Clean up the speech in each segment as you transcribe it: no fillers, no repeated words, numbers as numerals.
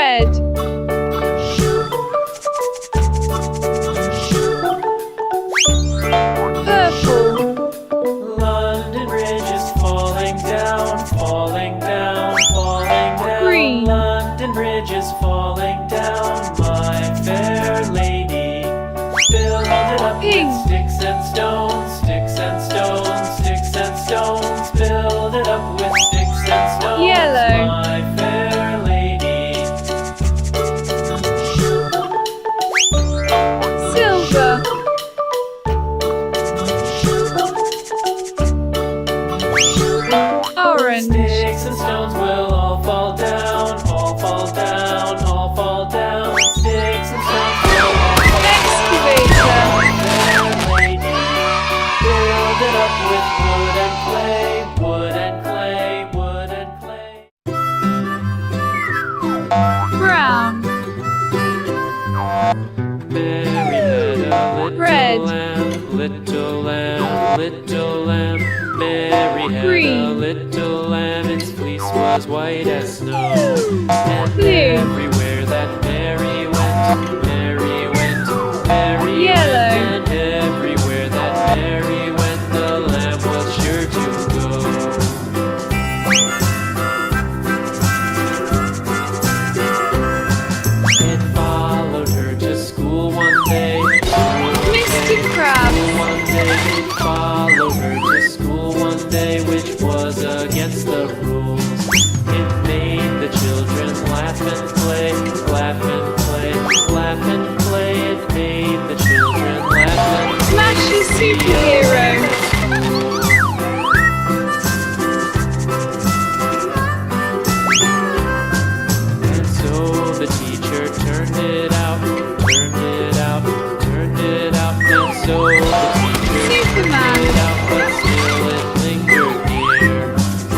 Red. Purple. London Bridge is falling down, falling down, falling down. Green. London Bridge is falling down, my fair lady. Build it up Pink. with sticks and stones, sticks and stones, sticks and stones. Build it up with sticks and stones, Yellow. my fair lady. Silver. Orange. Sticks and stones will all fall down, all fall down, all fall down. Sticks and stones will all fall down. Excavator. Fair lady, build it up with wood and clay, wood and clay, wood and clay. Brown. Mary had a Red. little lamb, little lamb. Mary had Green. a little lamb, its fleece was white as snow. And Blue. everywhere that Mary went, Mary went, Mary Yellow. went. And everywhere that Mary went, the lamb was sure to go. It followed her to school one day. Mr. Krabs. One day it followed her to school one day, which was against the rules. It made the children laugh and play, laugh and play, laugh and play. It made the children laugh and play. Smashy superhero. And so the teacher turned it out, turned it out, turned it out. And so the teacher Superman. turned it out, but still it lingered near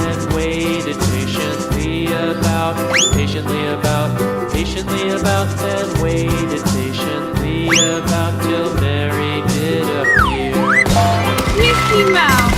and waited patiently about, patiently about, patiently about, and waited patiently about till Mary did appear. Mickey Mouse.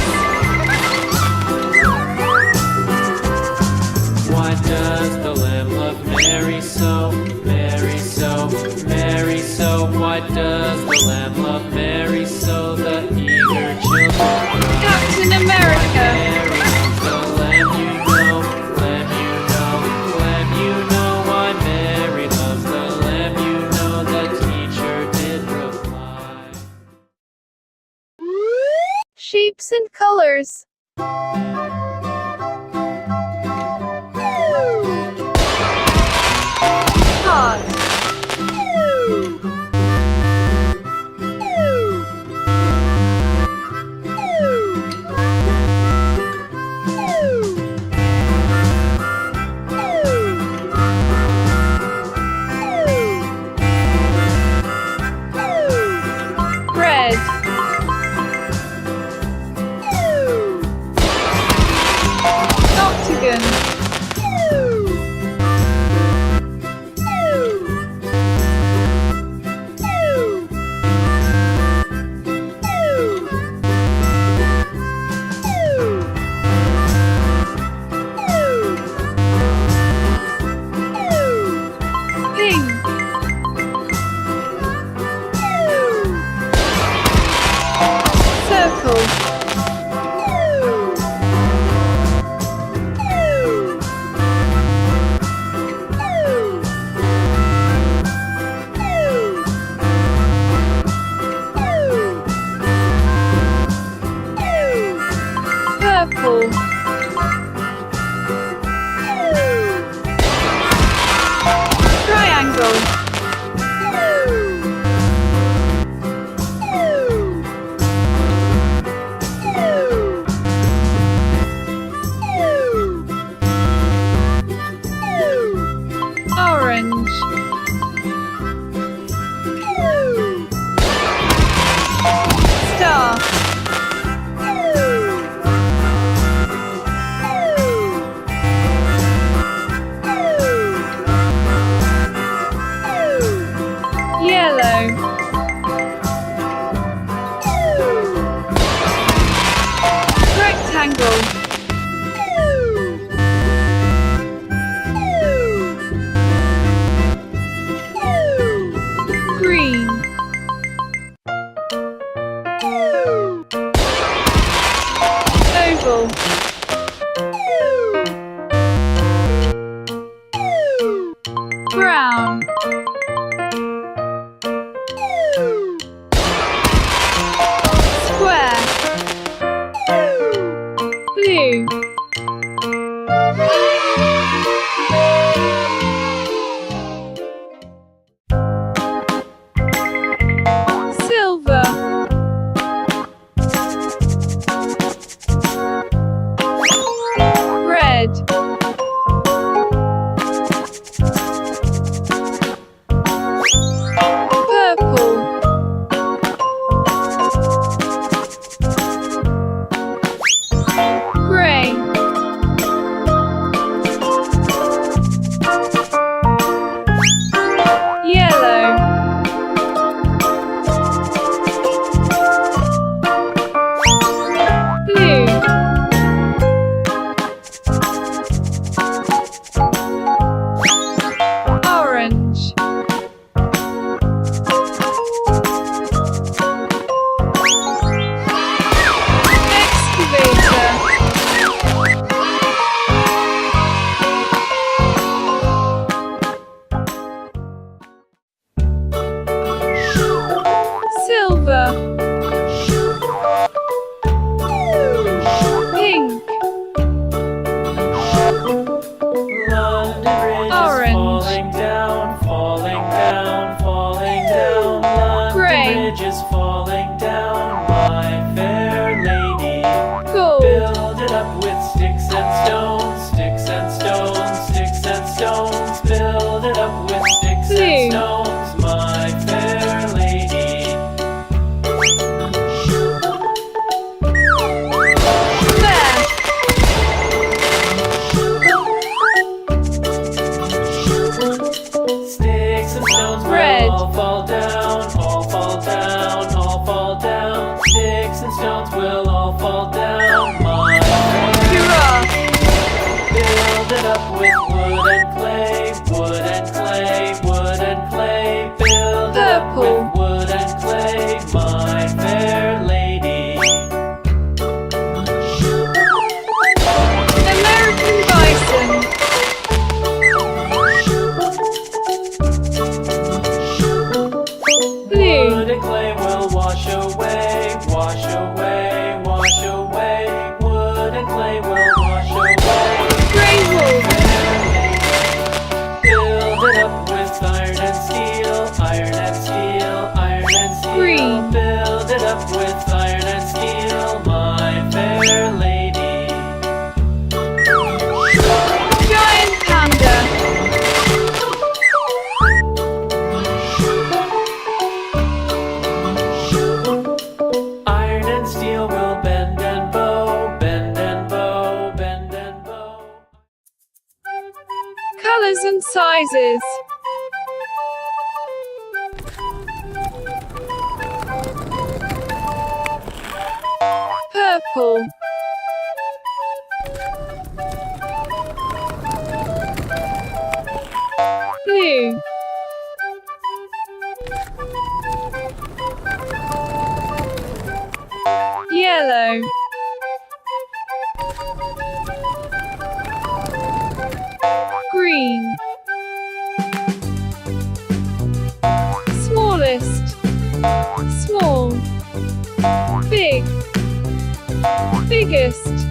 Why does the lamb love Mary so, Mary so, Mary so? Why does the lamb love Mary so? The eager children cry. Captain America. Mary loves the lamb, you know, lamb, you know, lamb, you know. Why Mary loves the lamb, you know. The teacher did reply. Shapes and colors. Heart. Red. Octagon. Pink. Circle. it up with wood and clay, wood and clay, wood and clay. Build it up Purple. with wood and clay, my fair lady. American bison. Blue. Wood and clay will wash away, wash away, wash away. Wood and clay will wash away. Grey wolf. Build it up with iron and steel, iron and steel, iron and steel. Green. Build it up with iron and steel, my fair lady. Giant panda. Iron and steel will bend and bow, bend and bow, bend and bow. Colors and sizes. Purple. Blue. Yellow. Green. Smallest. Small. Big. Biggest.